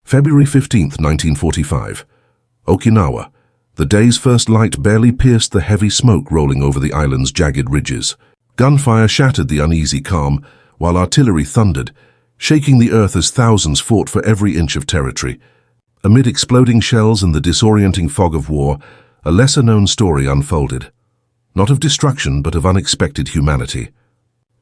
February 15, 1945. Okinawa. The day's first light barely pierced the heavy smoke rolling over the island's jagged ridges. Gunfire shattered the uneasy calm, while artillery thundered, shaking the earth as thousands fought for every inch of territory. Amid exploding shells and the disorienting fog of war, a lesser-known story unfolded. Not of destruction, but of unexpected humanity.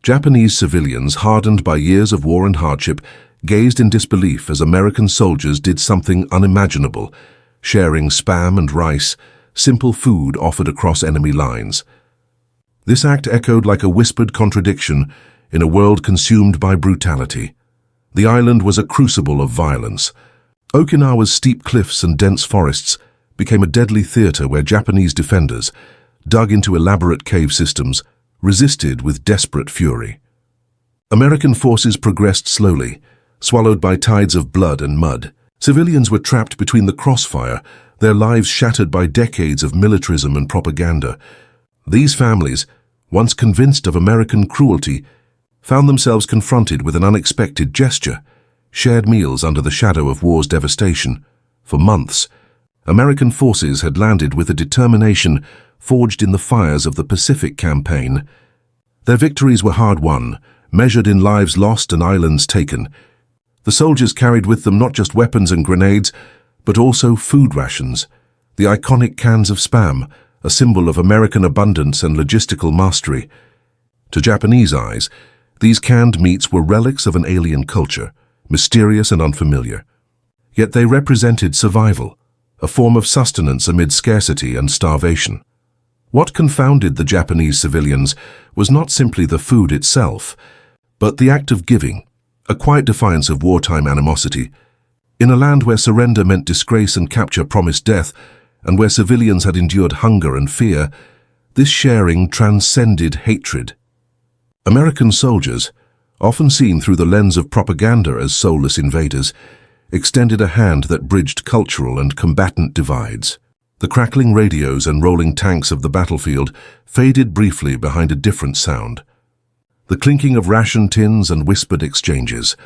Japanese civilians, hardened by years of war and hardship, gazed in disbelief as American soldiers did something unimaginable, sharing spam and rice, simple food offered across enemy lines. This act echoed like a whispered contradiction in a world consumed by brutality. The island was a crucible of violence. Okinawa's steep cliffs and dense forests became a deadly theater where Japanese defenders, dug into elaborate cave systems, resisted with desperate fury. American forces progressed slowly, swallowed by tides of blood and mud. Civilians were trapped between the crossfire, their lives shattered by decades of militarism and propaganda. These families, once convinced of American cruelty, found themselves confronted with an unexpected gesture: shared meals under the shadow of war's devastation. For months, American forces had landed with a determination forged in the fires of the Pacific Campaign. Their victories were hard-won, measured in lives lost and islands taken. The soldiers carried with them not just weapons and grenades, but also food rations, the iconic cans of Spam, a symbol of American abundance and logistical mastery. To Japanese eyes, these canned meats were relics of an alien culture, mysterious and unfamiliar. Yet they represented survival, a form of sustenance amid scarcity and starvation. What confounded the Japanese civilians was not simply the food itself, but the act of giving, a quiet defiance of wartime animosity. In a land where surrender meant disgrace and capture promised death, and where civilians had endured hunger and fear, this sharing transcended hatred. American soldiers, often seen through the lens of propaganda as soulless invaders, extended a hand that bridged cultural and combatant divides. The crackling radios and rolling tanks of the battlefield faded briefly behind a different sound. The clinking of ration tins and whispered exchanges.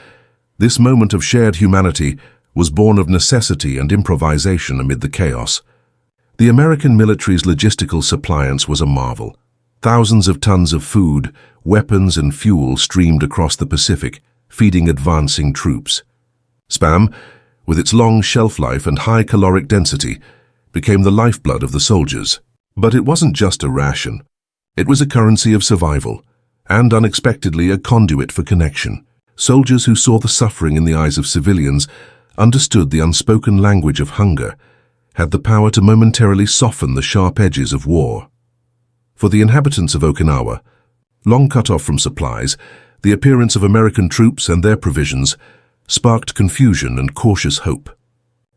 This moment of shared humanity was born of necessity and improvisation amid the chaos. The American military's logistical suppliance was a marvel. Thousands of tons of food, weapons and fuel streamed across the Pacific, feeding advancing troops. Spam, with its long shelf life and high caloric density, became the lifeblood of the soldiers. But it wasn't just a ration. It was a currency of survival, and unexpectedly a conduit for connection. Soldiers who saw the suffering in the eyes of civilians, understood the unspoken language of hunger, had the power to momentarily soften the sharp edges of war. For the inhabitants of Okinawa, long cut off from supplies, the appearance of American troops and their provisions sparked confusion and cautious hope.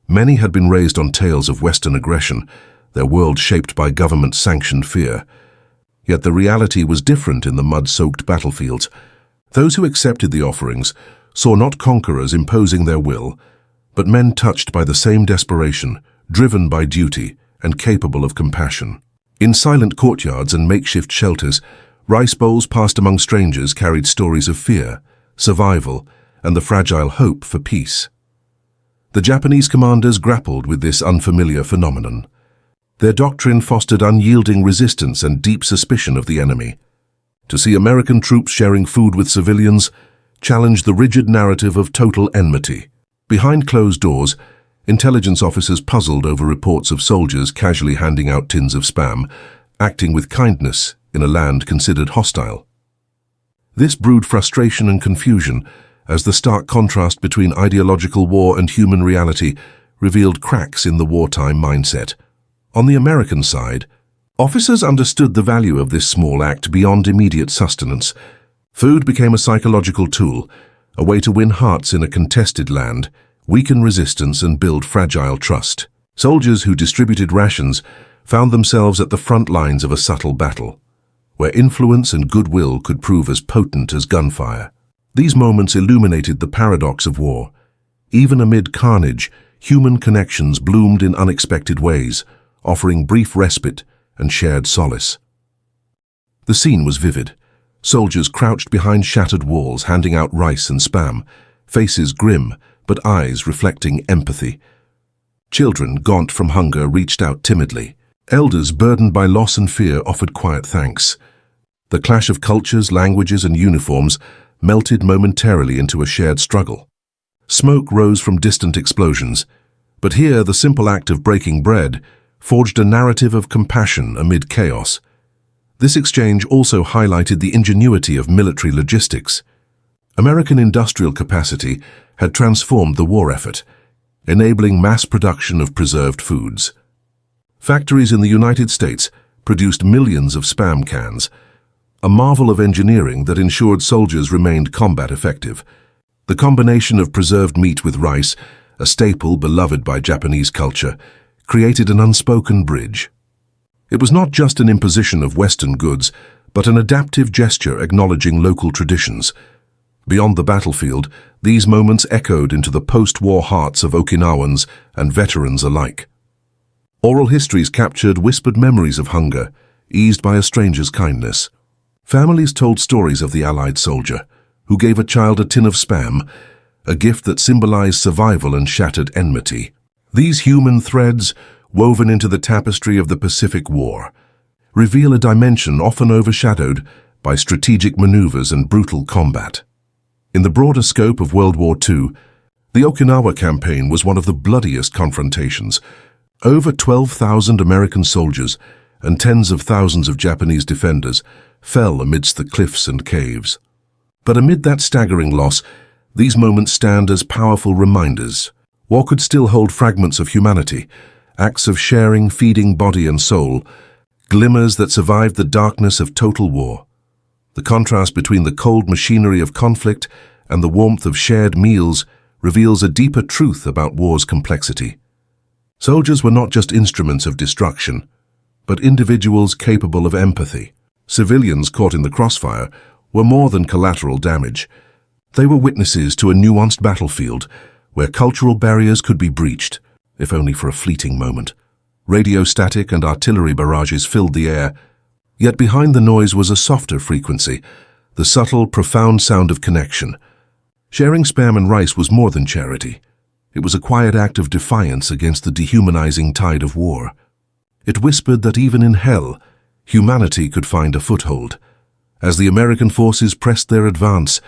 Many had been raised on tales of Western aggression, their world shaped by government-sanctioned fear. Yet the reality was different in the mud-soaked battlefields. Those who accepted the offerings saw not conquerors imposing their will, but men touched by the same desperation, driven by duty, and capable of compassion. In silent courtyards and makeshift shelters, rice bowls passed among strangers carried stories of fear, survival, and the fragile hope for peace. The Japanese commanders grappled with this unfamiliar phenomenon. Their doctrine fostered unyielding resistance and deep suspicion of the enemy. To see American troops sharing food with civilians challenged the rigid narrative of total enmity. Behind closed doors, intelligence officers puzzled over reports of soldiers casually handing out tins of Spam, acting with kindness in a land considered hostile. This brewed frustration and confusion as the stark contrast between ideological war and human reality revealed cracks in the wartime mindset. On the American side, officers understood the value of this small act beyond immediate sustenance. Food became a psychological tool, a way to win hearts in a contested land, weaken resistance and build fragile trust. Soldiers who distributed rations found themselves at the front lines of a subtle battle, where influence and goodwill could prove as potent as gunfire. These moments illuminated the paradox of war. Even amid carnage, human connections bloomed in unexpected ways, offering brief respite and shared solace. The scene was vivid. Soldiers crouched behind shattered walls, handing out rice and Spam, faces grim, but eyes reflecting empathy. Children, gaunt from hunger, reached out timidly. Elders, burdened by loss and fear, offered quiet thanks. The clash of cultures, languages, and uniforms melted momentarily into a shared struggle. Smoke rose from distant explosions, but here the simple act of breaking bread forged a narrative of compassion amid chaos. This exchange also highlighted the ingenuity of military logistics. American industrial capacity had transformed the war effort, enabling mass production of preserved foods. Factories in the United States produced millions of Spam cans, a marvel of engineering that ensured soldiers remained combat effective. The combination of preserved meat with rice, a staple beloved by Japanese culture, created an unspoken bridge. It was not just an imposition of Western goods, but an adaptive gesture acknowledging local traditions. Beyond the battlefield, these moments echoed into the post-war hearts of Okinawans and veterans alike. Oral histories captured whispered memories of hunger, eased by a stranger's kindness. Families told stories of the Allied soldier, who gave a child a tin of Spam, a gift that symbolized survival and shattered enmity. These human threads, woven into the tapestry of the Pacific War, reveal a dimension often overshadowed by strategic maneuvers and brutal combat. In the broader scope of World War II, the Okinawa campaign was one of the bloodiest confrontations. Over 12,000 American soldiers and tens of thousands of Japanese defenders fell amidst the cliffs and caves. But amid that staggering loss, these moments stand as powerful reminders. War could still hold fragments of humanity, acts of sharing, feeding body and soul, glimmers that survived the darkness of total war. The contrast between the cold machinery of conflict and the warmth of shared meals reveals a deeper truth about war's complexity. Soldiers were not just instruments of destruction, but individuals capable of empathy. Civilians caught in the crossfire were more than collateral damage. They were witnesses to a nuanced battlefield where cultural barriers could be breached, if only for a fleeting moment. Radio static and artillery barrages filled the air, yet behind the noise was a softer frequency, the subtle, profound sound of connection. Sharing Spam and rice was more than charity. It was a quiet act of defiance against the dehumanizing tide of war. It whispered that even in hell, humanity could find a foothold. As the American forces pressed their advance,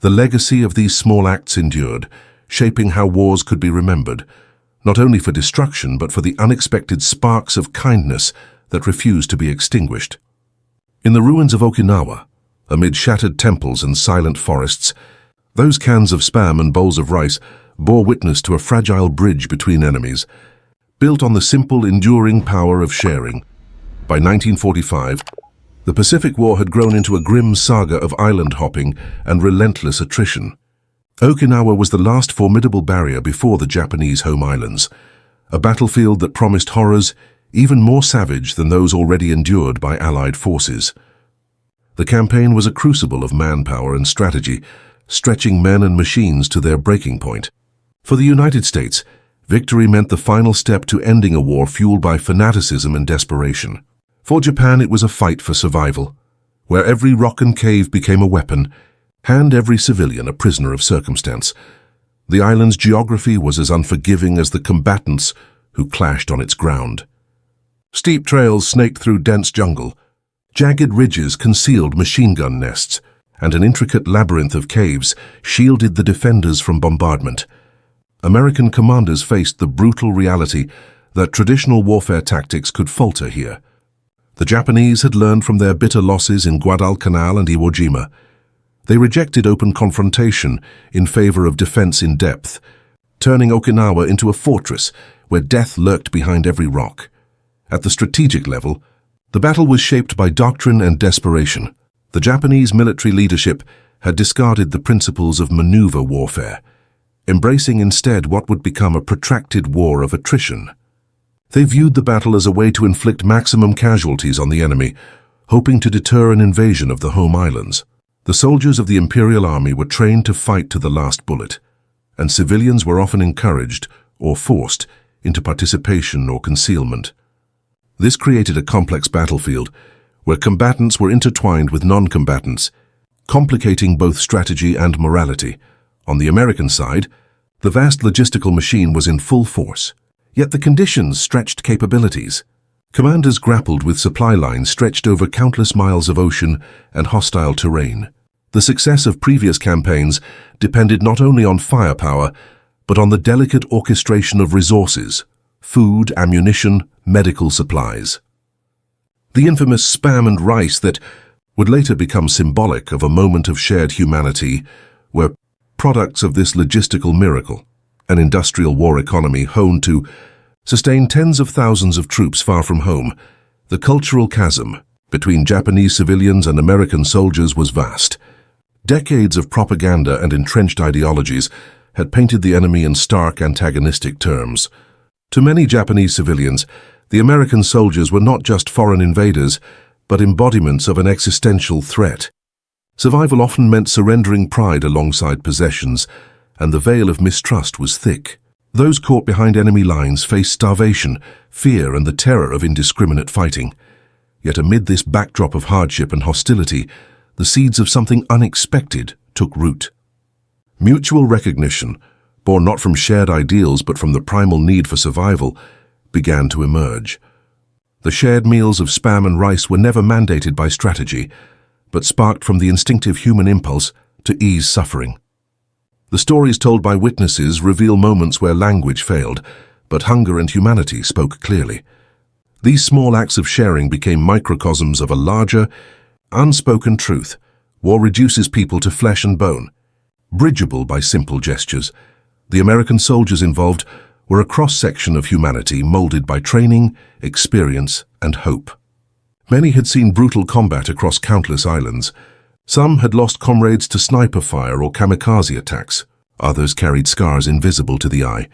the legacy of these small acts endured, shaping how wars could be remembered, not only for destruction but for the unexpected sparks of kindness that refused to be extinguished. In the ruins of Okinawa, amid shattered temples and silent forests, those cans of Spam and bowls of rice bore witness to a fragile bridge between enemies, built on the simple, enduring power of sharing. By 1945, the Pacific War had grown into a grim saga of island hopping and relentless attrition. Okinawa was the last formidable barrier before the Japanese home islands, a battlefield that promised horrors even more savage than those already endured by Allied forces. The campaign was a crucible of manpower and strategy, stretching men and machines to their breaking point. For the United States, victory meant the final step to ending a war fueled by fanaticism and desperation. For Japan, it was a fight for survival, where every rock and cave became a weapon, and every civilian a prisoner of circumstance. The island's geography was as unforgiving as the combatants who clashed on its ground. Steep trails snaked through dense jungle, jagged ridges concealed machine gun nests, and an intricate labyrinth of caves shielded the defenders from bombardment. American commanders faced the brutal reality that traditional warfare tactics could falter here. The Japanese had learned from their bitter losses in Guadalcanal and Iwo Jima. They rejected open confrontation in favor of defense in depth, turning Okinawa into a fortress where death lurked behind every rock. At the strategic level, the battle was shaped by doctrine and desperation. The Japanese military leadership had discarded the principles of maneuver warfare, embracing instead what would become a protracted war of attrition. They viewed the battle as a way to inflict maximum casualties on the enemy, hoping to deter an invasion of the home islands. The soldiers of the Imperial Army were trained to fight to the last bullet, and civilians were often encouraged or forced into participation or concealment. This created a complex battlefield where combatants were intertwined with non-combatants, complicating both strategy and morality. On the American side, The vast logistical machine was in full force, yet the conditions stretched capabilities. Commanders grappled with supply lines stretched over countless miles of ocean and hostile terrain. The success of previous campaigns depended not only on firepower, but on the delicate orchestration of resources: food, ammunition, medical supplies. The infamous spam and rice that would later become symbolic of a moment of shared humanity were products of this logistical miracle, an industrial war economy honed to sustain tens of thousands of troops far from home. The cultural chasm between Japanese civilians and American soldiers was vast. Decades of propaganda and entrenched ideologies had painted the enemy in stark antagonistic terms. To many Japanese civilians, the American soldiers were not just foreign invaders, but embodiments of an existential threat. Survival often meant surrendering pride alongside possessions, and the veil of mistrust was thick. Those caught behind enemy lines faced starvation, fear, and the terror of indiscriminate fighting. Yet amid this backdrop of hardship and hostility, the seeds of something unexpected took root. Mutual recognition, born not from shared ideals but from the primal need for survival, began to emerge. The shared meals of spam and rice were never mandated by strategy, but sparked from the instinctive human impulse to ease suffering. The stories told by witnesses reveal moments where language failed, but hunger and humanity spoke clearly. These small acts of sharing became microcosms of a larger, unspoken truth: war reduces people to flesh and bone. Bridgeable by simple gestures, the American soldiers involved were a cross-section of humanity molded by training, experience, and hope. Many had seen brutal combat across countless islands. Some had lost comrades to sniper fire or kamikaze attacks. Others carried scars invisible to the eye.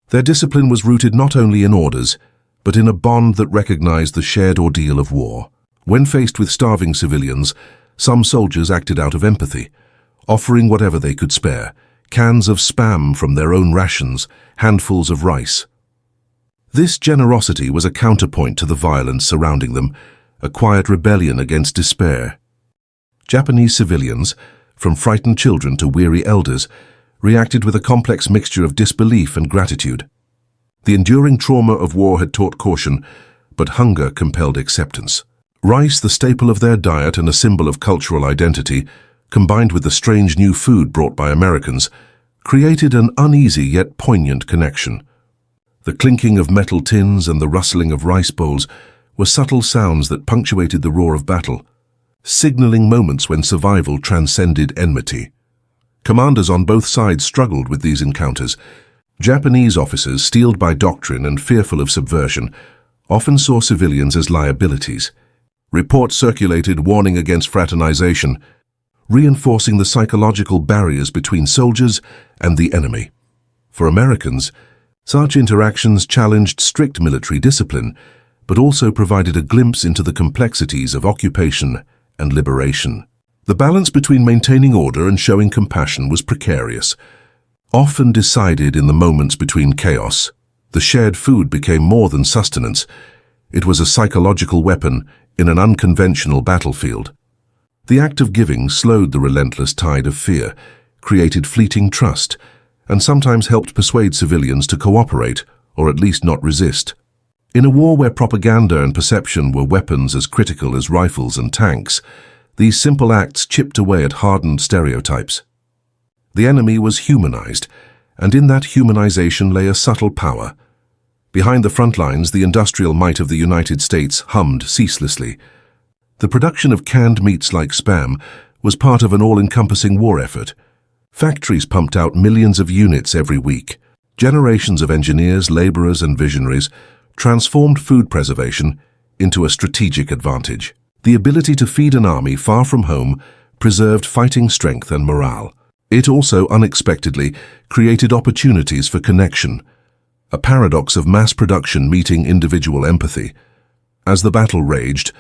Their discipline was rooted not only in orders, but in a bond that recognized the shared ordeal of war. When faced with starving civilians, some soldiers acted out of empathy, offering whatever they could spare: cans of spam from their own rations, handfuls of rice. This generosity was a counterpoint to the violence surrounding them, a quiet rebellion against despair. Japanese civilians, from frightened children to weary elders, reacted with a complex mixture of disbelief and gratitude. The enduring trauma of war had taught caution, but hunger compelled acceptance. Rice, the staple of their diet and a symbol of cultural identity, combined with the strange new food brought by Americans, created an uneasy yet poignant connection. The clinking of metal tins and the rustling of rice bowls were subtle sounds that punctuated the roar of battle, signaling moments when survival transcended enmity. Commanders on both sides struggled with these encounters. Japanese officers, steeled by doctrine and fearful of subversion, often saw civilians as liabilities. Reports circulated warning against fraternization, reinforcing the psychological barriers between soldiers and the enemy. For Americans, such interactions challenged strict military discipline, but also provided a glimpse into the complexities of occupation and liberation. The balance between maintaining order and showing compassion was precarious, often decided in the moments between chaos. The shared food became more than sustenance. It was a psychological weapon in an unconventional battlefield. The act of giving slowed the relentless tide of fear, created fleeting trust, and sometimes helped persuade civilians to cooperate, or at least not resist. In a war where propaganda and perception were weapons as critical as rifles and tanks, these simple acts chipped away at hardened stereotypes. The enemy was humanized, and in that humanization lay a subtle power. Behind the front lines, the industrial might of the United States hummed ceaselessly. The production of canned meats like spam was part of an all-encompassing war effort. Factories pumped out millions of units every week. Generations of engineers, laborers, and visionaries transformed food preservation into a strategic advantage. The ability to feed an army far from home preserved fighting strength and morale. It also unexpectedly created opportunities for connection, a paradox of mass production meeting individual empathy. As the battle raged,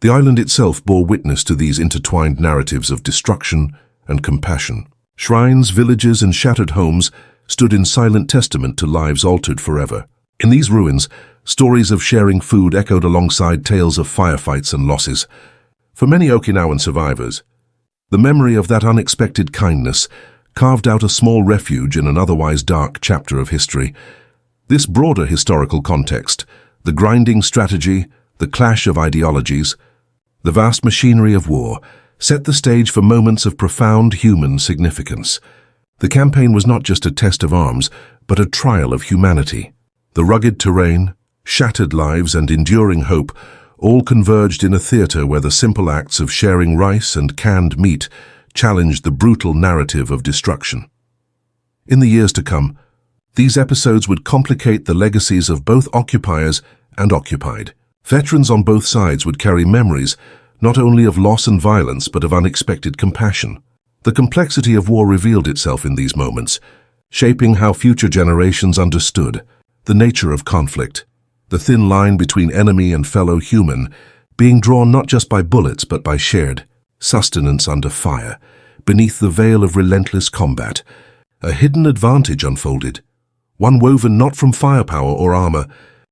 the island itself bore witness to these intertwined narratives of destruction and compassion. Shrines, villages, and shattered homes stood in silent testament to lives altered forever. In these ruins, stories of sharing food echoed alongside tales of firefights and losses. For many Okinawan survivors, the memory of that unexpected kindness carved out a small refuge in an otherwise dark chapter of history. This broader historical context, the grinding strategy, the clash of ideologies, the vast machinery of war, set the stage for moments of profound human significance. The campaign was not just a test of arms, but a trial of humanity. The rugged terrain, shattered lives, and enduring hope all converged in a theater where the simple acts of sharing rice and canned meat challenged the brutal narrative of destruction. In the years to come, these episodes would complicate the legacies of both occupiers and occupied. Veterans on both sides would carry memories not only of loss and violence, but of unexpected compassion. The complexity of war revealed itself in these moments, shaping how future generations understood the nature of conflict, the thin line between enemy and fellow human, being drawn not just by bullets but by shared sustenance under fire. Beneath the veil of relentless combat, a hidden advantage unfolded, one woven not from firepower or armor,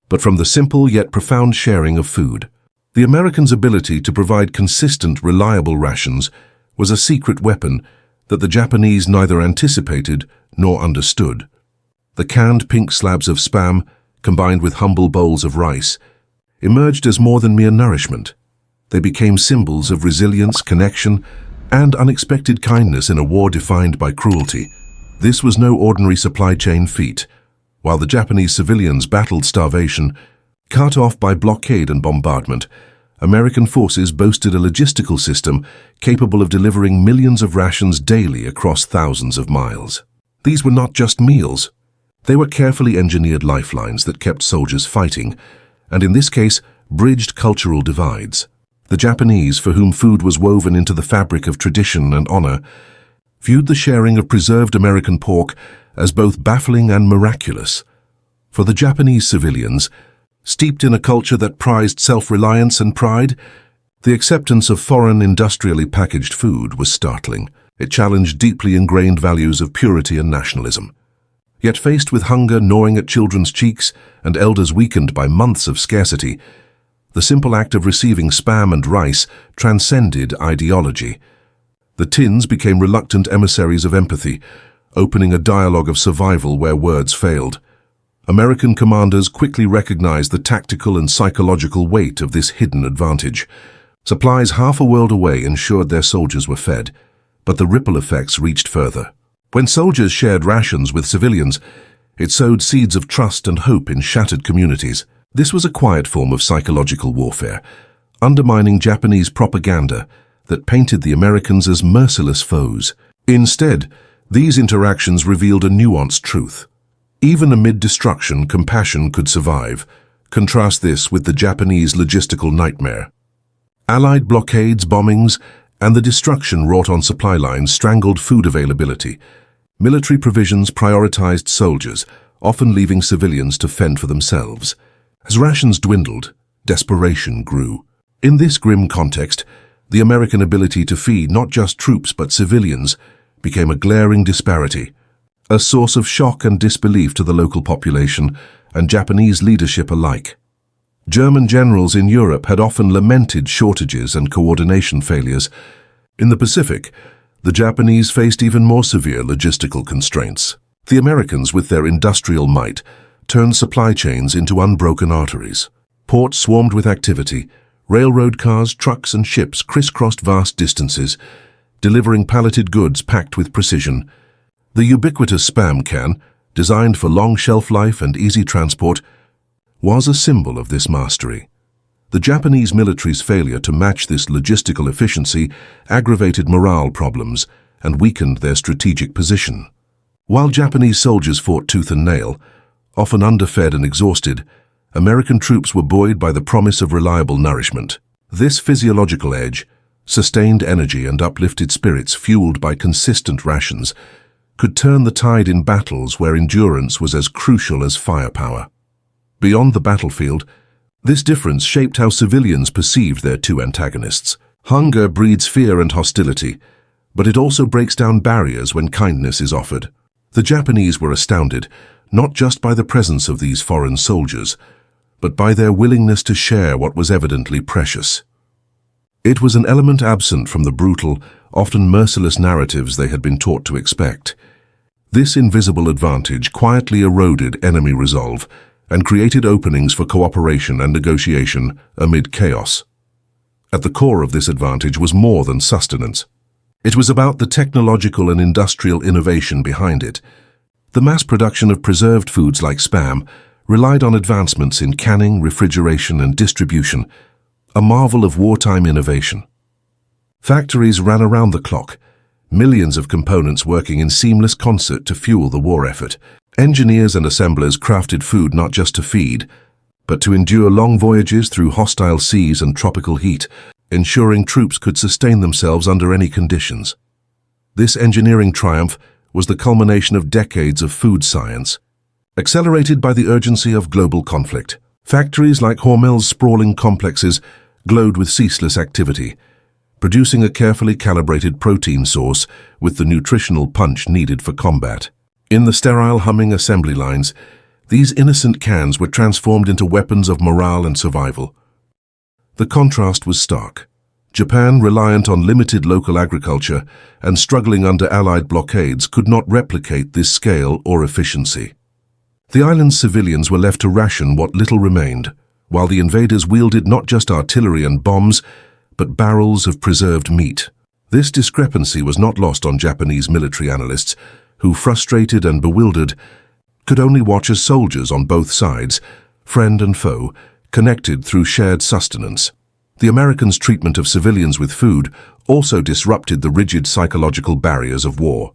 but from the simple yet profound sharing of food. The Americans' ability to provide consistent, reliable rations was a secret weapon that the Japanese neither anticipated nor understood. The canned pink slabs of Spam, combined with humble bowls of rice, emerged as more than mere nourishment. They became symbols of resilience, connection, and unexpected kindness in a war defined by cruelty. This was no ordinary supply chain feat. While the Japanese civilians battled starvation, cut off by blockade and bombardment, American forces boasted a logistical system capable of delivering millions of rations daily across thousands of miles. These were not just meals. They were carefully engineered lifelines that kept soldiers fighting, and in this case, bridged cultural divides. The Japanese, for whom food was woven into the fabric of tradition and honor, viewed the sharing of preserved American pork as both baffling and miraculous. For the Japanese civilians, steeped in a culture that prized self-reliance and pride, the acceptance of foreign industrially packaged food was startling. It challenged deeply ingrained values of purity and nationalism. Yet faced with hunger gnawing at children's cheeks and elders weakened by months of scarcity, the simple act of receiving Spam and rice transcended ideology. The tins became reluctant emissaries of empathy, opening a dialogue of survival where words failed. American commanders quickly recognized the tactical and psychological weight of this hidden advantage. Supplies half a world away ensured their soldiers were fed, but the ripple effects reached further. When soldiers shared rations with civilians, it sowed seeds of trust and hope in shattered communities. This was a quiet form of psychological warfare, undermining Japanese propaganda that painted the Americans as merciless foes. Instead, these interactions revealed a nuanced truth. Even amid destruction, compassion could survive. Contrast this with the Japanese logistical nightmare. Allied blockades, bombings, and the destruction wrought on supply lines strangled food availability. Military provisions prioritized soldiers, often leaving civilians to fend for themselves. As rations dwindled, desperation grew. In this grim context, the American ability to feed not just troops but civilians became a glaring disparity, a source of shock and disbelief to the local population and Japanese leadership alike. German generals in Europe had often lamented shortages and coordination failures. In the Pacific, the Japanese faced even more severe logistical constraints. The Americans, with their industrial might, turned supply chains into unbroken arteries. Ports swarmed with activity. Railroad cars, trucks, and ships crisscrossed vast distances, delivering palleted goods packed with precision. The ubiquitous Spam can, designed for long shelf life and easy transport, was a symbol of this mastery. The Japanese military's failure to match this logistical efficiency aggravated morale problems and weakened their strategic position. While Japanese soldiers fought tooth and nail, often underfed and exhausted, American troops were buoyed by the promise of reliable nourishment. This physiological edge, sustained energy and uplifted spirits fueled by consistent rations, could turn the tide in battles where endurance was as crucial as firepower. Beyond the battlefield, this difference shaped how civilians perceived their two antagonists. Hunger breeds fear and hostility, but it also breaks down barriers when kindness is offered. The Japanese were astounded, not just by the presence of these foreign soldiers, but by their willingness to share what was evidently precious. It was an element absent from the brutal, often merciless narratives they had been taught to expect. This invisible advantage quietly eroded enemy resolve and created openings for cooperation and negotiation amid chaos. At the core of this advantage was more than sustenance. It was about the technological and industrial innovation behind it. The mass production of preserved foods like Spam relied on advancements in canning, refrigeration, and distribution, a marvel of wartime innovation. Factories ran around the clock, millions of components working in seamless concert to fuel the war effort. Engineers and assemblers crafted food not just to feed, but to endure long voyages through hostile seas and tropical heat, ensuring troops could sustain themselves under any conditions. This engineering triumph was the culmination of decades of food science, accelerated by the urgency of global conflict. Factories like Hormel's sprawling complexes glowed with ceaseless activity, producing a carefully calibrated protein source with the nutritional punch needed for combat. In the sterile humming assembly lines, these innocent cans were transformed into weapons of morale and survival. The contrast was stark. Japan, reliant on limited local agriculture and struggling under Allied blockades, could not replicate this scale or efficiency. The island's civilians were left to ration what little remained, while the invaders wielded not just artillery and bombs, but barrels of preserved meat. This discrepancy was not lost on Japanese military analysts, who, frustrated and bewildered, could only watch as soldiers on both sides, friend and foe, connected through shared sustenance. The Americans' treatment of civilians with food also disrupted the rigid psychological barriers of war.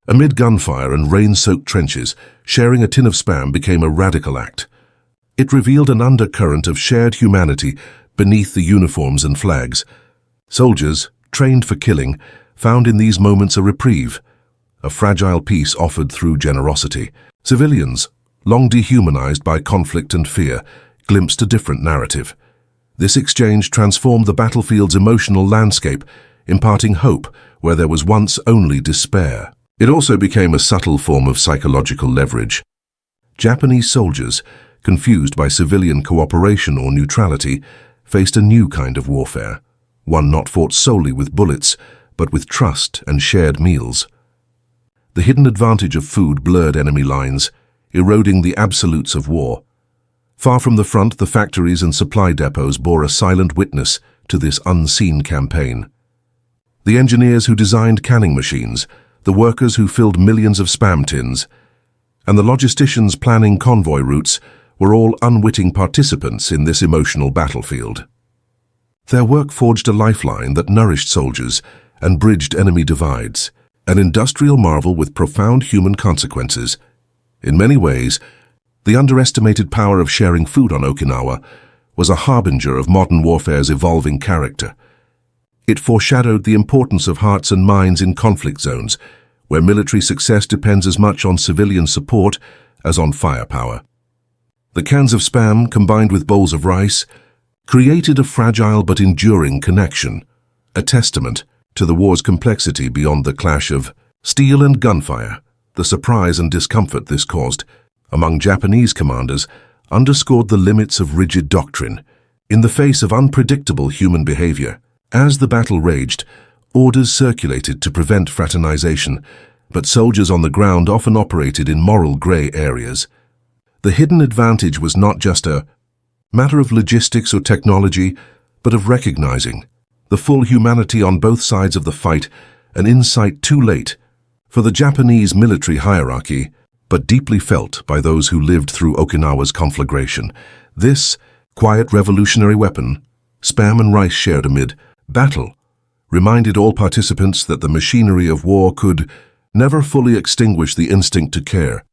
Amid gunfire and rain-soaked trenches, sharing a tin of Spam became a radical act. It revealed an undercurrent of shared humanity beneath the uniforms and flags. Soldiers, trained for killing, found in these moments a reprieve, a fragile peace offered through generosity. Civilians, long dehumanized by conflict and fear, glimpsed a different narrative. This exchange transformed the battlefield's emotional landscape, imparting hope where there was once only despair. It also became a subtle form of psychological leverage. Japanese soldiers, confused by civilian cooperation or neutrality, faced a new kind of warfare, one not fought solely with bullets, but with trust and shared meals. The hidden advantage of food blurred enemy lines, eroding the absolutes of war. Far from the front, the factories and supply depots bore a silent witness to this unseen campaign. The engineers who designed canning machines, the workers who filled millions of Spam tins, and the logisticians planning convoy routes were all unwitting participants in this emotional battlefield. Their work forged a lifeline that nourished soldiers and bridged enemy divides, an industrial marvel with profound human consequences. In many ways, the underestimated power of sharing food on Okinawa was a harbinger of modern warfare's evolving character. It foreshadowed the importance of hearts and minds in conflict zones, where military success depends as much on civilian support as on firepower. The cans of Spam, combined with bowls of rice, created a fragile but enduring connection, a testament to the war's complexity beyond the clash of steel and gunfire. The surprise and discomfort this caused among Japanese commanders underscored the limits of rigid doctrine in the face of unpredictable human behavior. As the battle raged, orders circulated to prevent fraternization, but soldiers on the ground often operated in moral gray areas. The hidden advantage was not just a matter of logistics or technology, but of recognizing the full humanity on both sides of the fight, an insight too late for the Japanese military hierarchy, but deeply felt by those who lived through Okinawa's conflagration. This quiet revolutionary weapon, Spam and rice shared amid battle, reminded all participants that the machinery of war could never fully extinguish the instinct to care.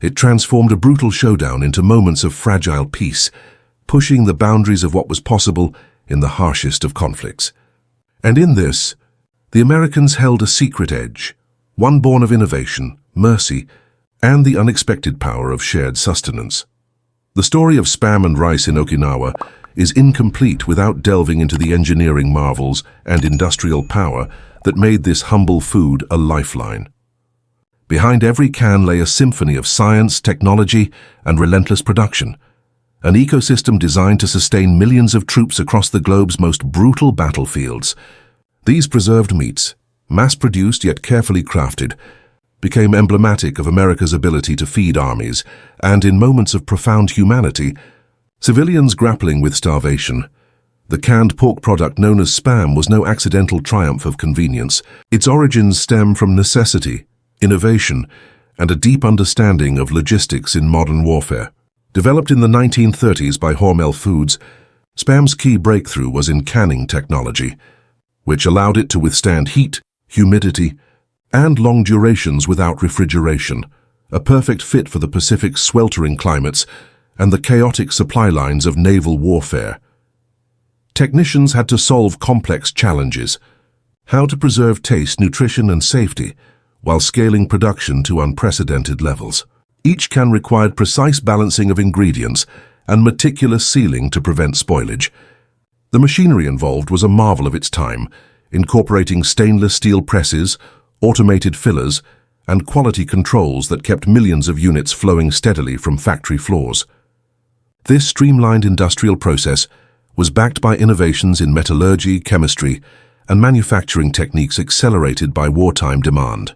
It transformed a brutal showdown into moments of fragile peace, pushing the boundaries of what was possible in the harshest of conflicts. And in this, the Americans held a secret edge, one born of innovation, mercy, and the unexpected power of shared sustenance. The story of Spam and rice in Okinawa is incomplete without delving into the engineering marvels and industrial power that made this humble food a lifeline. Behind every can lay a symphony of science, technology, and relentless production, an ecosystem designed to sustain millions of troops across the globe's most brutal battlefields. These preserved meats, mass-produced yet carefully crafted, became emblematic of America's ability to feed armies, and in moments of profound humanity, civilians grappling with starvation. The canned pork product known as Spam was no accidental triumph of convenience. Its origins stem from necessity, innovation, and a deep understanding of logistics in modern warfare. Developed in the 1930s by Hormel Foods, Spam's key breakthrough was in canning technology, which allowed it to withstand heat, humidity, and long durations without refrigeration, a perfect fit for the Pacific's sweltering climates and the chaotic supply lines of naval warfare. Technicians had to solve complex challenges: how to preserve taste, nutrition, and safety while scaling production to unprecedented levels. Each can required precise balancing of ingredients and meticulous sealing to prevent spoilage. The machinery involved was a marvel of its time, incorporating stainless steel presses, automated fillers, and quality controls that kept millions of units flowing steadily from factory floors. This streamlined industrial process was backed by innovations in metallurgy, chemistry, and manufacturing techniques accelerated by wartime demand.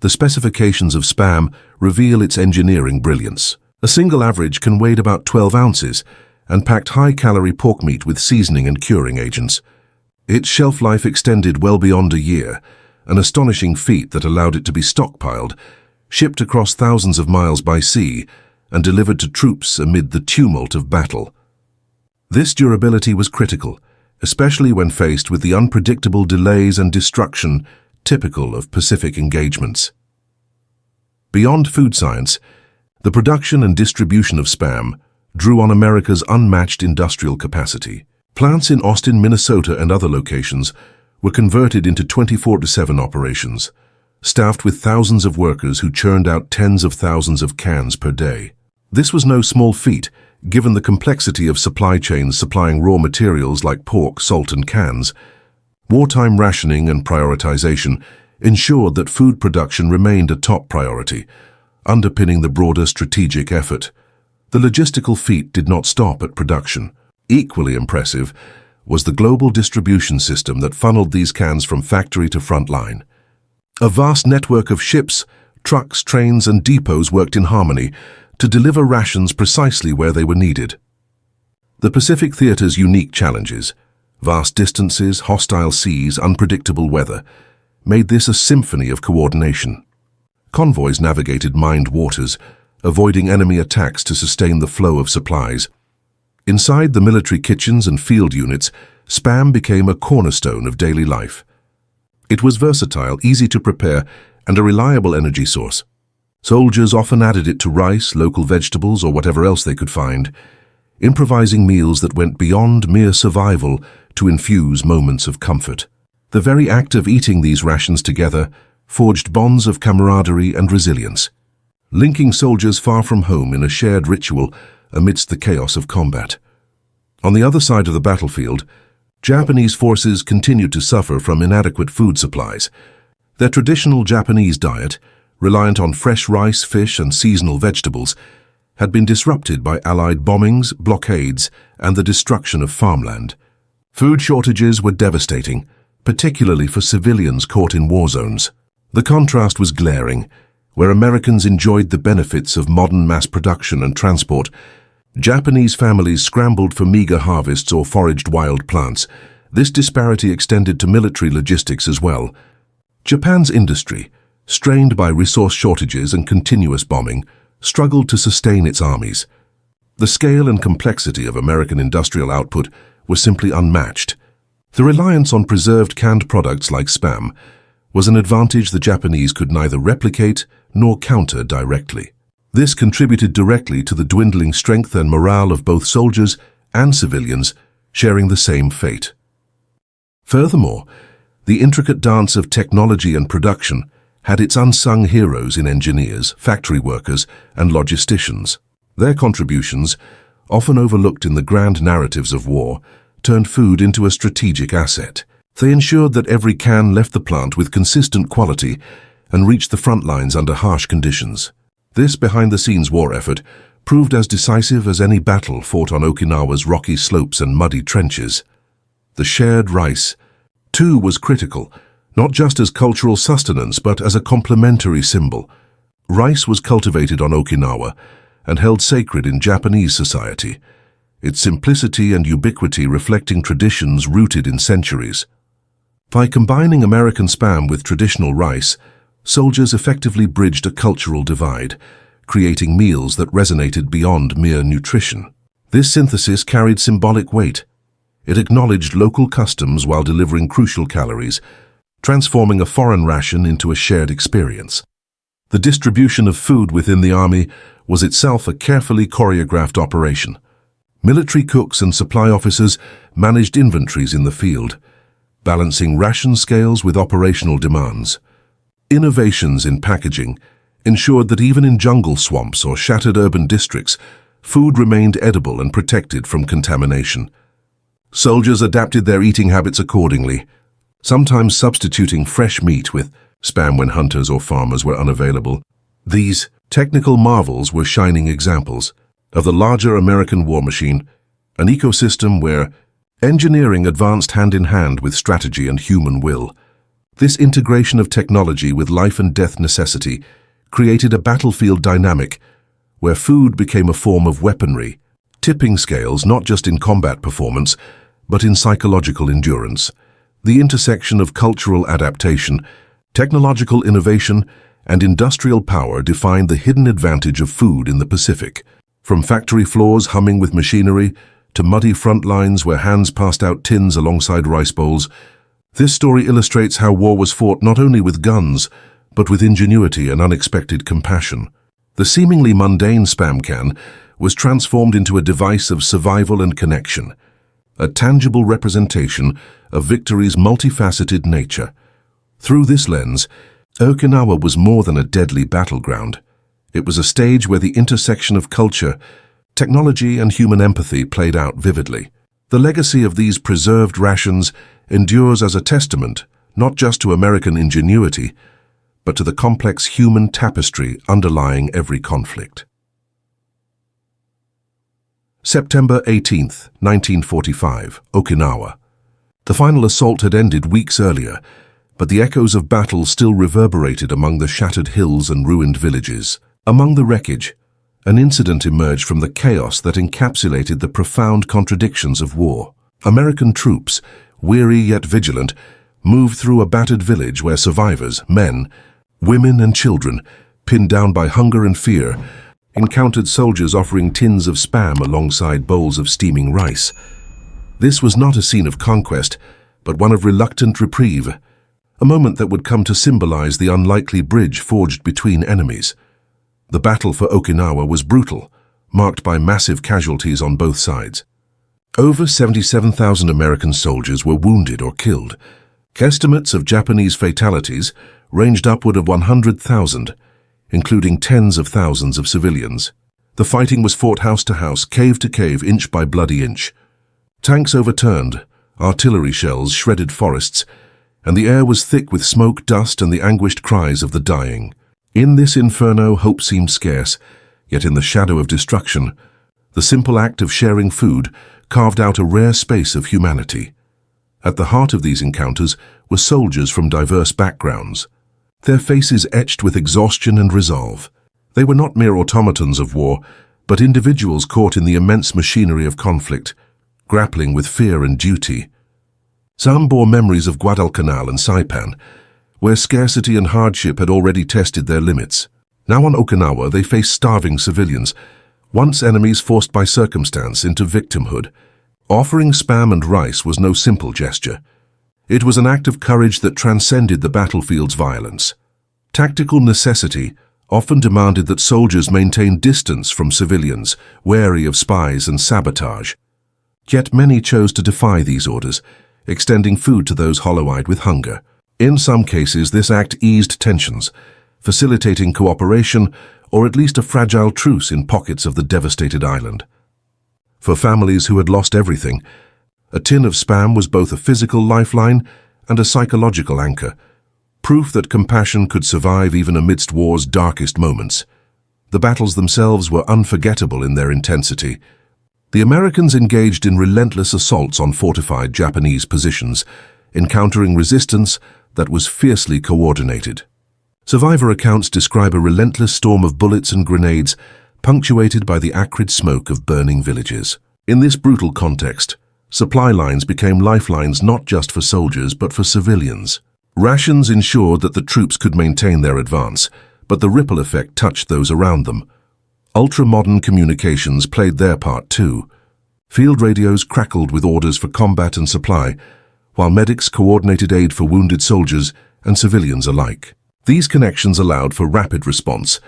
The specifications of Spam reveal its engineering brilliance. A single average can weigh about 12 ounces and packed high-calorie pork meat with seasoning and curing agents. Its shelf life extended well beyond a year, an astonishing feat that allowed it to be stockpiled, shipped across thousands of miles by sea, and delivered to troops amid the tumult of battle. This durability was critical, especially when faced with the unpredictable delays and destruction typical of Pacific engagements. Beyond food science, the production and distribution of Spam drew on America's unmatched industrial capacity. Plants in Austin, Minnesota, and other locations were converted into 24/7 operations, staffed with thousands of workers who churned out tens of thousands of cans per day. This was no small feat, given the complexity of supply chains supplying raw materials like pork, salt, and cans. Wartime rationing and prioritization ensured that food production remained a top priority, underpinning the broader strategic effort. The logistical feat did not stop at production. Equally impressive was the global distribution system that funneled these cans from factory to front line. A vast network of ships, trucks, trains, and depots worked in harmony to deliver rations precisely where they were needed. The Pacific Theater's unique challenges, vast distances, hostile seas, unpredictable weather, made this a symphony of coordination. Convoys navigated mined waters, avoiding enemy attacks to sustain the flow of supplies. Inside the military kitchens and field units, Spam became a cornerstone of daily life. It was versatile, easy to prepare, and a reliable energy source. Soldiers often added it to rice, local vegetables, or whatever else they could find, improvising meals that went beyond mere survival to infuse moments of comfort. The very act of eating these rations together forged bonds of camaraderie and resilience, linking soldiers far from home in a shared ritual amidst the chaos of combat. On the other side of the battlefield, Japanese forces continued to suffer from inadequate food supplies. Their traditional Japanese diet, reliant on fresh rice, fish, and seasonal vegetables, had been disrupted by Allied bombings, blockades, and the destruction of farmland. Food shortages were devastating, particularly for civilians caught in war zones. The contrast was glaring. Where Americans enjoyed the benefits of modern mass production and transport, Japanese families scrambled for meager harvests or foraged wild plants. This disparity extended to military logistics as well. Japan's industry, strained by resource shortages and continuous bombing, struggled to sustain its armies. The scale and complexity of American industrial output were simply unmatched. The reliance on preserved canned products like Spam was an advantage the Japanese could neither replicate nor counter directly. This contributed directly to the dwindling strength and morale of both soldiers and civilians sharing the same fate. Furthermore, the intricate dance of technology and production had its unsung heroes in engineers, factory workers, and logisticians. Their contributions, often overlooked in the grand narratives of war, turned food into a strategic asset. They ensured that every can left the plant with consistent quality and reached the front lines under harsh conditions. This behind-the-scenes war effort proved as decisive as any battle fought on Okinawa's rocky slopes and muddy trenches. The shared rice, Two was critical, not just as cultural sustenance but as a complementary symbol. Rice was cultivated on Okinawa and held sacred in Japanese society, its simplicity and ubiquity reflecting traditions rooted in centuries. By combining American Spam with traditional rice, soldiers effectively bridged a cultural divide, creating meals that resonated beyond mere nutrition. This synthesis carried symbolic weight. It acknowledged local customs while delivering crucial calories, transforming a foreign ration into a shared experience. The distribution of food within the army was itself a carefully choreographed operation. Military cooks and supply officers managed inventories in the field, balancing ration scales with operational demands. Innovations in packaging ensured that even in jungle swamps or shattered urban districts, food remained edible and protected from contamination. Soldiers adapted their eating habits accordingly, sometimes substituting fresh meat with Spam when hunters or farmers were unavailable. These technical marvels were shining examples of the larger American war machine, an ecosystem where engineering advanced hand in hand with strategy and human will. This integration of technology with life and death necessity created a battlefield dynamic where food became a form of weaponry, tipping scales not just in combat performance, but in psychological endurance. The intersection of cultural adaptation, technological innovation, and industrial power defined the hidden advantage of food in the Pacific. From factory floors humming with machinery to muddy front lines where hands passed out tins alongside rice bowls, this story illustrates how war was fought not only with guns, but with ingenuity and unexpected compassion. The seemingly mundane Spam can was transformed into a device of survival and connection, a tangible representation of victory's multifaceted nature. Through this lens, Okinawa was more than a deadly battleground. It was a stage where the intersection of culture, technology, and human empathy played out vividly. The legacy of these preserved rations endures as a testament not just to American ingenuity, but to the complex human tapestry underlying every conflict. September 18, 1945, Okinawa. The final assault had ended weeks earlier, but the echoes of battle still reverberated among the shattered hills and ruined villages. Among the wreckage, an incident emerged from the chaos that encapsulated the profound contradictions of war. American troops, weary yet vigilant, moved through a battered village where survivors, men, women and children, pinned down by hunger and fear, encountered soldiers offering tins of Spam alongside bowls of steaming rice. This was not a scene of conquest, but one of reluctant reprieve, a moment that would come to symbolize the unlikely bridge forged between enemies. The battle for Okinawa was brutal, marked by massive casualties on both sides. Over 77,000 American soldiers were wounded or killed. Estimates of Japanese fatalities ranged upward of 100,000, including tens of thousands of civilians. The fighting was fought house to house, cave to cave, inch by bloody inch. Tanks overturned, artillery shells shredded forests, and the air was thick with smoke, dust, and the anguished cries of the dying. In this inferno, hope seemed scarce, yet in the shadow of destruction, the simple act of sharing food carved out a rare space of humanity. At the heart of these encounters were soldiers from diverse backgrounds, their faces etched with exhaustion and resolve. They were not mere automatons of war, but individuals caught in the immense machinery of conflict, grappling with fear and duty. Some bore memories of Guadalcanal and Saipan, where scarcity and hardship had already tested their limits. Now on Okinawa, they faced starving civilians, once enemies forced by circumstance into victimhood. Offering Spam and rice was no simple gesture. It was an act of courage that transcended the battlefield's violence. Tactical necessity often demanded that soldiers maintain distance from civilians, wary of spies and sabotage. Yet many chose to defy these orders, extending food to those hollow-eyed with hunger. In some cases, this act eased tensions, facilitating cooperation or at least a fragile truce in pockets of the devastated island. For families who had lost everything, a tin of Spam was both a physical lifeline and a psychological anchor, proof that compassion could survive even amidst war's darkest moments. The battles themselves were unforgettable in their intensity. The Americans engaged in relentless assaults on fortified Japanese positions, encountering resistance that was fiercely coordinated. Survivor accounts describe a relentless storm of bullets and grenades, punctuated by the acrid smoke of burning villages. In this brutal context, supply lines became lifelines not just for soldiers but for civilians. Rations ensured that the troops could maintain their advance, but the ripple effect touched those around them. Ultra-modern communications played their part too. Field radios crackled with orders for combat and supply, while medics coordinated aid for wounded soldiers and civilians alike. These connections allowed for rapid response,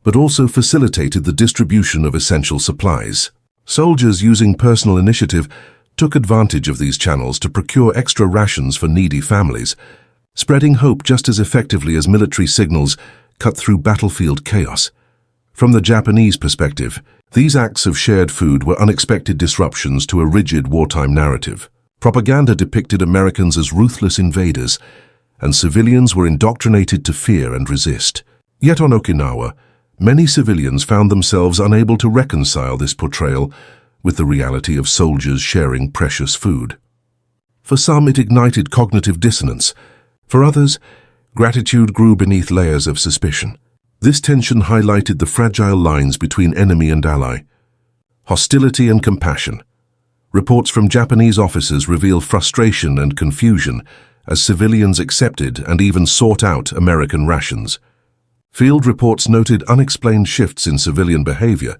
but also facilitated the distribution of essential supplies. Soldiers using personal initiative took advantage of these channels to procure extra rations for needy families, spreading hope just as effectively as military signals cut through battlefield chaos. From the Japanese perspective, these acts of shared food were unexpected disruptions to a rigid wartime narrative. Propaganda depicted Americans as ruthless invaders, and civilians were indoctrinated to fear and resist. Yet on Okinawa, many civilians found themselves unable to reconcile this portrayal with the reality of soldiers sharing precious food. For some, it ignited cognitive dissonance. For others, gratitude grew beneath layers of suspicion. This tension highlighted the fragile lines between enemy and ally, hostility and compassion. Reports from Japanese officers reveal frustration and confusion as civilians accepted and even sought out American rations. Field reports noted unexplained shifts in civilian behavior,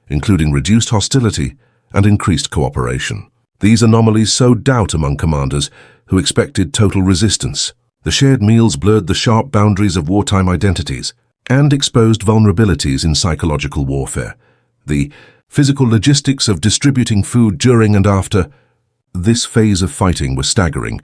including reduced hostility and increased cooperation. These anomalies sowed doubt among commanders who expected total resistance. The shared meals blurred the sharp boundaries of wartime identities and exposed vulnerabilities in psychological warfare. The physical logistics of distributing food during and after this phase of fighting were staggering.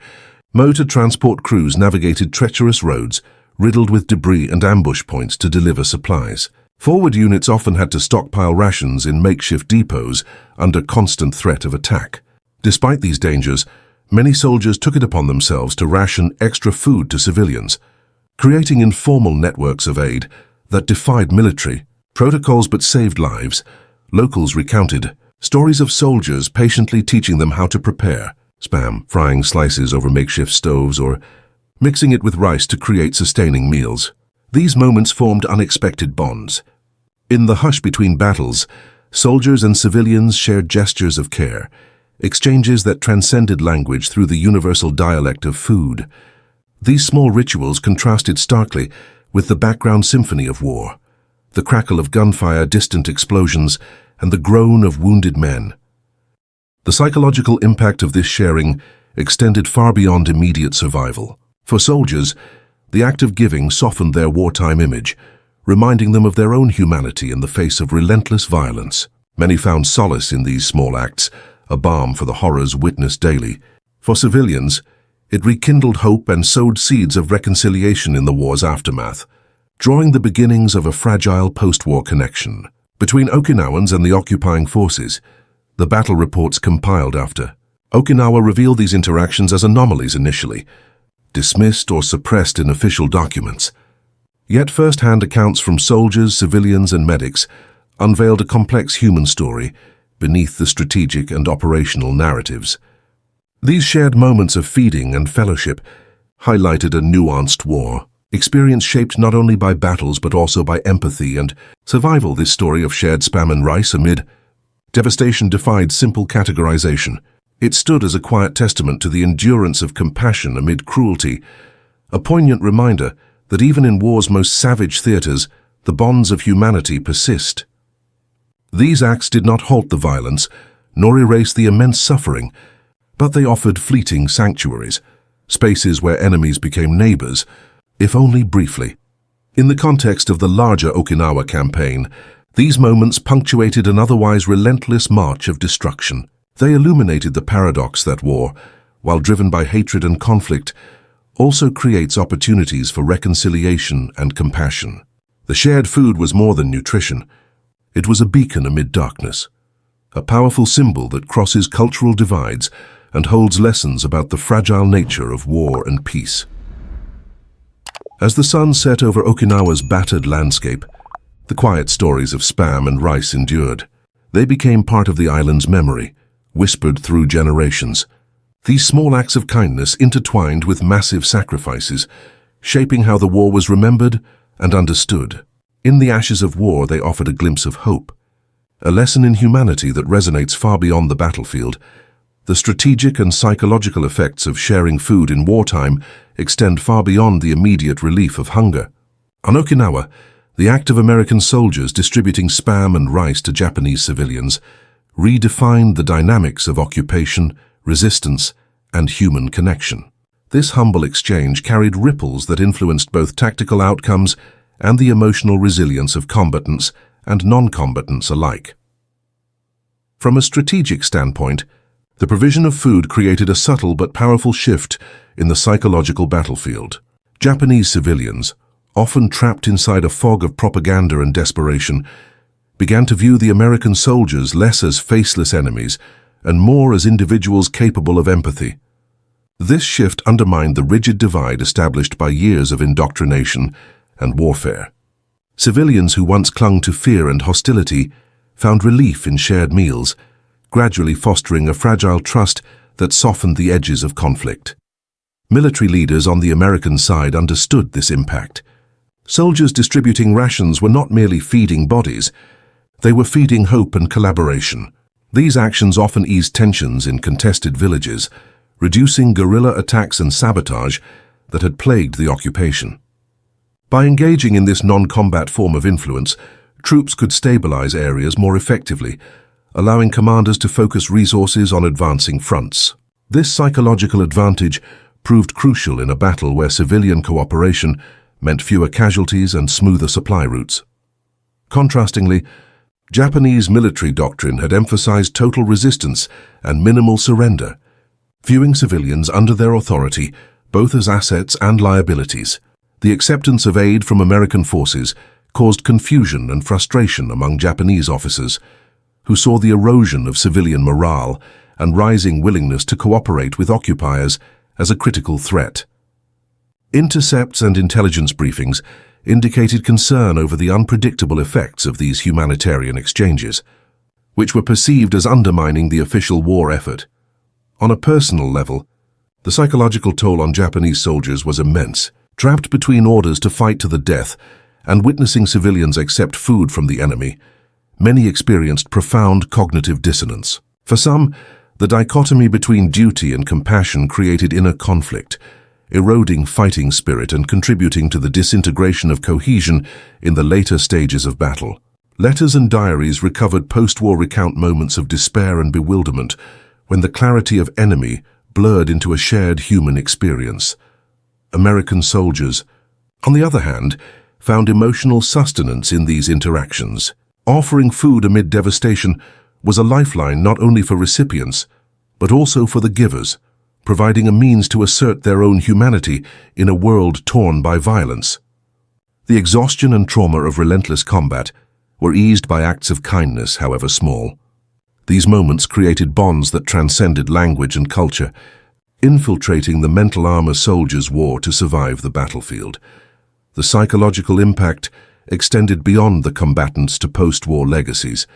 Motor transport crews navigated treacherous roads, riddled with debris and ambush points to deliver supplies. Forward units often had to stockpile rations in makeshift depots under constant threat of attack. Despite these dangers, many soldiers took it upon themselves to ration extra food to civilians, creating informal networks of aid that defied military protocols but saved lives. Locals recounted stories of soldiers patiently teaching them how to prepare spam, frying slices over makeshift stoves or mixing it with rice to create sustaining meals. These moments formed unexpected bonds. In the hush between battles, soldiers and civilians shared gestures of care, exchanges that transcended language through the universal dialect of food. These small rituals contrasted starkly with the background symphony of war, the crackle of gunfire, distant explosions, and the groan of wounded men. The psychological impact of this sharing extended far beyond immediate survival. For soldiers, the act of giving softened their wartime image, reminding them of their own humanity in the face of relentless violence. Many found solace in these small acts, a balm for the horrors witnessed daily. For civilians, it rekindled hope and sowed seeds of reconciliation in the war's aftermath, drawing the beginnings of a fragile post-war connection. Between Okinawans and the occupying forces, the battle reports compiled after Okinawa revealed these interactions as anomalies initially, dismissed or suppressed in official documents. Yet first-hand accounts from soldiers, civilians, and medics unveiled a complex human story beneath the strategic and operational narratives. These shared moments of feeding and fellowship highlighted a nuanced war, experience shaped not only by battles but also by empathy and survival. This story of shared spam and rice amid devastation defied simple categorization. It stood as a quiet testament to the endurance of compassion amid cruelty, a poignant reminder that even in war's most savage theaters, the bonds of humanity persist. These acts did not halt the violence, nor erase the immense suffering, but they offered fleeting sanctuaries, spaces where enemies became neighbors, if only briefly. In the context of the larger Okinawa campaign, these moments punctuated an otherwise relentless march of destruction. They illuminated the paradox that war, while driven by hatred and conflict, also creates opportunities for reconciliation and compassion. The shared food was more than nutrition. It was a beacon amid darkness, a powerful symbol that crosses cultural divides and holds lessons about the fragile nature of war and peace. As the sun set over Okinawa's battered landscape, the quiet stories of spam and rice endured. They became part of the island's memory, whispered through generations. These small acts of kindness intertwined with massive sacrifices, shaping how the war was remembered and understood. In the ashes of war, they offered a glimpse of hope, a lesson in humanity that resonates far beyond the battlefield. The strategic and psychological effects of sharing food in wartime extend far beyond the immediate relief of hunger. On Okinawa, the act of American soldiers distributing spam and rice to Japanese civilians redefined the dynamics of occupation, resistance, and human connection. This humble exchange carried ripples that influenced both tactical outcomes and the emotional resilience of combatants and non-combatants alike. From a strategic standpoint, the provision of food created a subtle but powerful shift in the psychological battlefield. Japanese civilians, often trapped inside a fog of propaganda and desperation, began to view the American soldiers less as faceless enemies and more as individuals capable of empathy. This shift undermined the rigid divide established by years of indoctrination and warfare. Civilians who once clung to fear and hostility found relief in shared meals, gradually fostering a fragile trust that softened the edges of conflict. Military leaders on the American side understood this impact. Soldiers distributing rations were not merely feeding bodies, they were feeding hope and collaboration. These actions often eased tensions in contested villages, reducing guerrilla attacks and sabotage that had plagued the occupation. By engaging in this non-combat form of influence, troops could stabilize areas more effectively, allowing commanders to focus resources on advancing fronts. This psychological advantage proved crucial in a battle where civilian cooperation meant fewer casualties and smoother supply routes. Contrastingly, Japanese military doctrine had emphasized total resistance and minimal surrender, viewing civilians under their authority both as assets and liabilities. The acceptance of aid from American forces caused confusion and frustration among Japanese officers, who saw the erosion of civilian morale and rising willingness to cooperate with occupiers as a critical threat. Intercepts and intelligence briefings indicated concern over the unpredictable effects of these humanitarian exchanges, which were perceived as undermining the official war effort. On a personal level, the psychological toll on Japanese soldiers was immense. Trapped between orders to fight to the death and witnessing civilians accept food from the enemy, many experienced profound cognitive dissonance. For some, the dichotomy between duty and compassion created inner conflict, eroding fighting spirit and contributing to the disintegration of cohesion in the later stages of battle. Letters and diaries recovered post-war recount moments of despair and bewilderment when the clarity of enemy blurred into a shared human experience. American soldiers, on the other hand, found emotional sustenance in these interactions. Offering food amid devastation was a lifeline not only for recipients, but also for the givers, providing a means to assert their own humanity in a world torn by violence. The exhaustion and trauma of relentless combat were eased by acts of kindness, however small. These moments created bonds that transcended language and culture, infiltrating the mental armor soldiers wore to survive the battlefield. The psychological impact extended beyond the combatants to post-war legacies.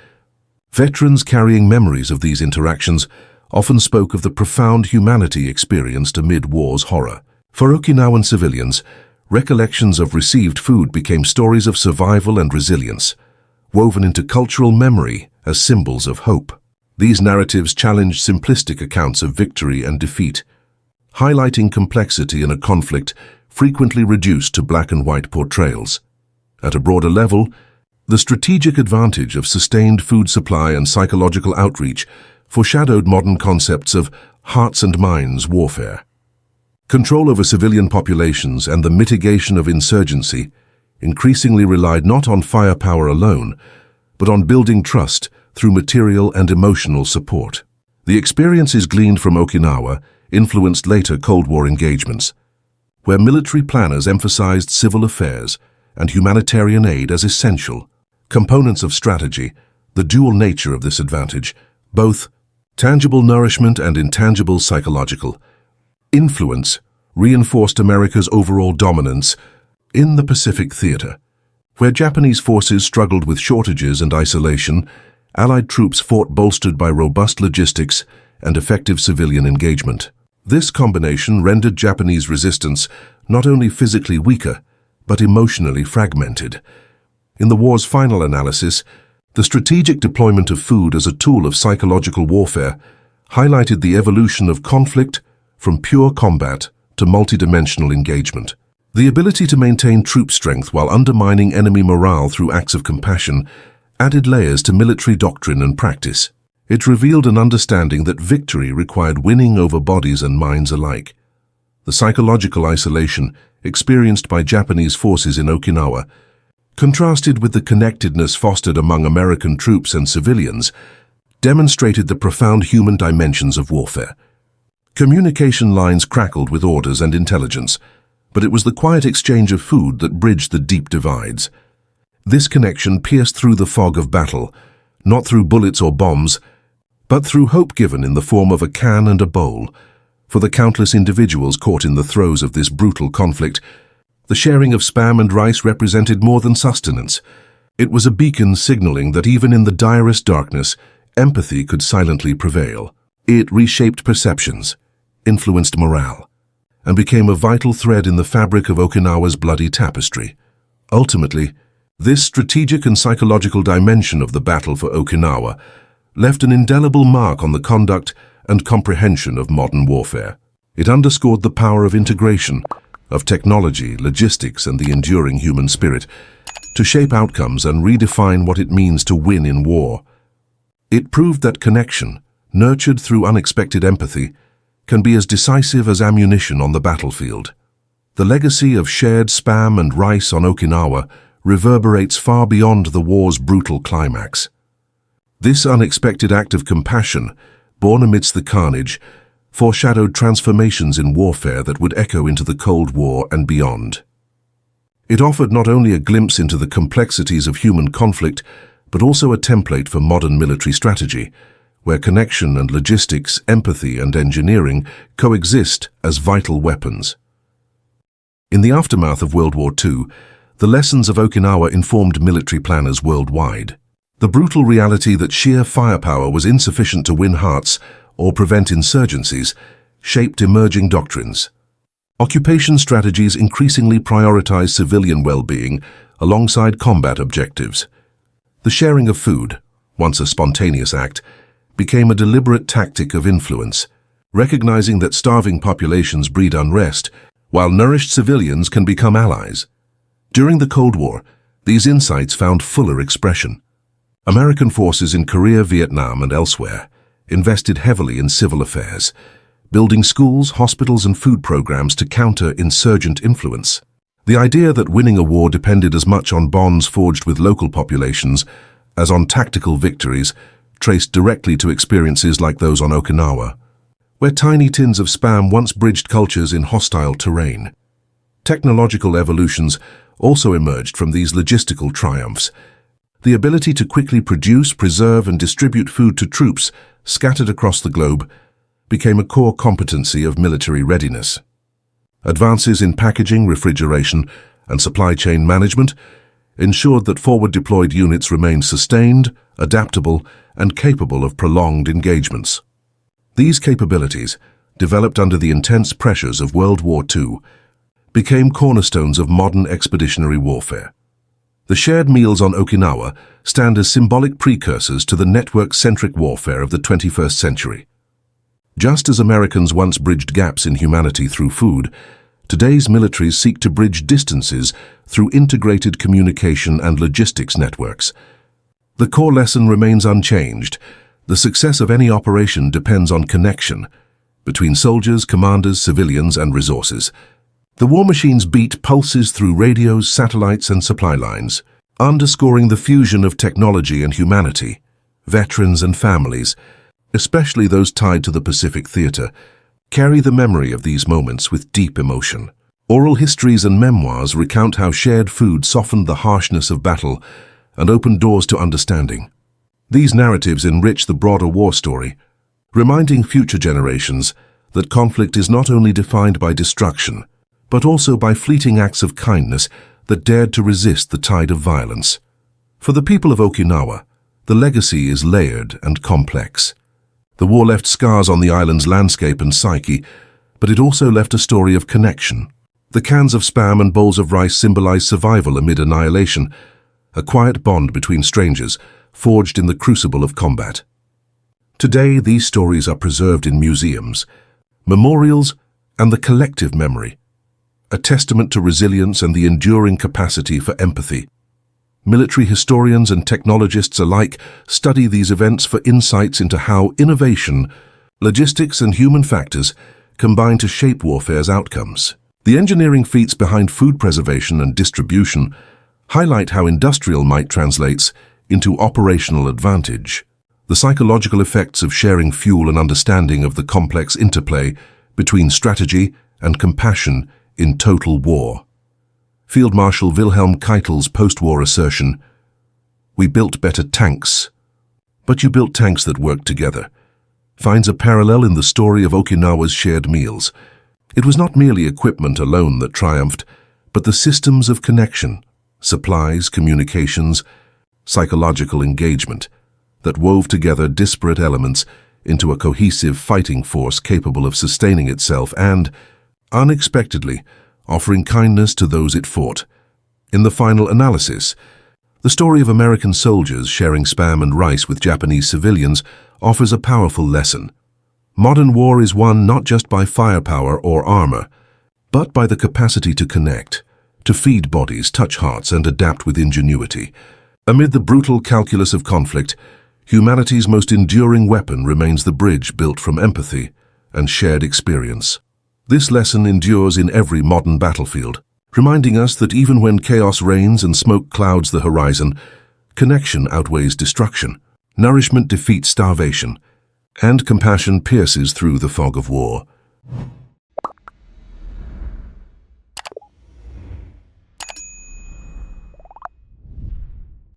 Veterans carrying memories of these interactions often spoke of the profound humanity experienced amid war's horror. For Okinawan civilians, recollections of received food became stories of survival and resilience, woven into cultural memory as symbols of hope. These narratives challenged simplistic accounts of victory and defeat, highlighting complexity in a conflict frequently reduced to black and white portrayals. At a broader level, the strategic advantage of sustained food supply and psychological outreach foreshadowed modern concepts of hearts and minds warfare. Control over civilian populations and the mitigation of insurgency increasingly relied not on firepower alone, but on building trust through material and emotional support. The experiences gleaned from Okinawa influenced later Cold War engagements, where military planners emphasized civil affairs and humanitarian aid as essential components of strategy. The dual nature of this advantage, both tangible nourishment and intangible psychological influence, reinforced America's overall dominance in the Pacific theater. Where Japanese forces struggled with shortages and isolation, Allied troops fought bolstered by robust logistics and effective civilian engagement. This combination rendered Japanese resistance not only physically weaker, but emotionally fragmented. In the war's final analysis, the strategic deployment of food as a tool of psychological warfare highlighted the evolution of conflict from pure combat to multidimensional engagement. The ability to maintain troop strength while undermining enemy morale through acts of compassion added layers to military doctrine and practice. It revealed an understanding that victory required winning over bodies and minds alike. The psychological isolation experienced by Japanese forces in Okinawa, contrasted with the connectedness fostered among American troops and civilians, demonstrated the profound human dimensions of warfare. Communication lines crackled with orders and intelligence, but it was the quiet exchange of food that bridged the deep divides. This connection pierced through the fog of battle, not through bullets or bombs, but through hope given in the form of a can and a bowl. For the countless individuals caught in the throes of this brutal conflict, the sharing of spam and rice represented more than sustenance. It was a beacon signaling that even in the direst darkness, empathy could silently prevail. It reshaped perceptions, influenced morale, and became a vital thread in the fabric of Okinawa's bloody tapestry. Ultimately, this strategic and psychological dimension of the battle for Okinawa left an indelible mark on the conduct and comprehension of modern warfare. It underscored the power of integration, of technology, logistics, and the enduring human spirit to shape outcomes and redefine what it means to win in war. It proved that connection, nurtured through unexpected empathy, can be as decisive as ammunition on the battlefield. The legacy of shared spam and rice on Okinawa reverberates far beyond the war's brutal climax. This unexpected act of compassion, born amidst the carnage, foreshadowed transformations in warfare that would echo into the Cold War and beyond. It offered not only a glimpse into the complexities of human conflict, but also a template for modern military strategy, where connection and logistics, empathy and engineering coexist as vital weapons. In the aftermath of World War II, the lessons of Okinawa informed military planners worldwide. The brutal reality that sheer firepower was insufficient to win hearts or prevent insurgencies shaped emerging doctrines. Occupation strategies increasingly prioritized civilian well-being alongside combat objectives. The sharing of food, once a spontaneous act, became a deliberate tactic of influence, recognizing that starving populations breed unrest, while nourished civilians can become allies. During the Cold War, these insights found fuller expression. American forces in Korea, Vietnam, and elsewhere invested heavily in civil affairs, building schools, hospitals, and food programs to counter insurgent influence. The idea that winning a war depended as much on bonds forged with local populations as on tactical victories traced directly to experiences like those on Okinawa, where tiny tins of spam once bridged cultures in hostile terrain. Technological evolutions also emerged from these logistical triumphs. The ability to quickly produce, preserve, and distribute food to troops scattered across the globe became a core competency of military readiness. Advances in packaging, refrigeration, and supply chain management ensured that forward-deployed units remained sustained, adaptable, and capable of prolonged engagements. These capabilities, developed under the intense pressures of World War II, became cornerstones of modern expeditionary warfare. The shared meals on Okinawa stand as symbolic precursors to the network-centric warfare of the 21st century. Just as Americans once bridged gaps in humanity through food, today's militaries seek to bridge distances through integrated communication and logistics networks. The core lesson remains unchanged. The success of any operation depends on connection between soldiers, commanders, civilians, and resources. The war machine's beat pulses through radios, satellites, and supply lines, underscoring the fusion of technology and humanity. Veterans and families, especially those tied to the Pacific Theater, carry the memory of these moments with deep emotion. Oral histories and memoirs recount how shared food softened the harshness of battle and opened doors to understanding. These narratives enrich the broader war story, reminding future generations that conflict is not only defined by destruction, but also by fleeting acts of kindness that dared to resist the tide of violence. For the people of Okinawa, the legacy is layered and complex. The war left scars on the island's landscape and psyche, but it also left a story of connection. The cans of Spam and bowls of rice symbolize survival amid annihilation, a quiet bond between strangers, forged in the crucible of combat. Today, these stories are preserved in museums, memorials, and the collective memory, a testament to resilience and the enduring capacity for empathy. Military historians and technologists alike study these events for insights into how innovation, logistics, and human factors combine to shape warfare's outcomes. The engineering feats behind food preservation and distribution highlight how industrial might translates into operational advantage. The psychological effects of sharing fuel and understanding of the complex interplay between strategy and compassion in total war. Field Marshal Wilhelm Keitel's post-war assertion, "We built better tanks, but you built tanks that worked together," finds a parallel in the story of Okinawa's shared meals. It was not merely equipment alone that triumphed, but the systems of connection, supplies, communications, psychological engagement, that wove together disparate elements into a cohesive fighting force capable of sustaining itself and, unexpectedly, offering kindness to those it fought. In the final analysis, the story of American soldiers sharing Spam and rice with Japanese civilians offers a powerful lesson. Modern war is won not just by firepower or armor, but by the capacity to connect, to feed bodies, touch hearts, and adapt with ingenuity. Amid the brutal calculus of conflict, humanity's most enduring weapon remains the bridge built from empathy and shared experience. This lesson endures in every modern battlefield, reminding us that even when chaos reigns and smoke clouds the horizon, connection outweighs destruction, nourishment defeats starvation, and compassion pierces through the fog of war.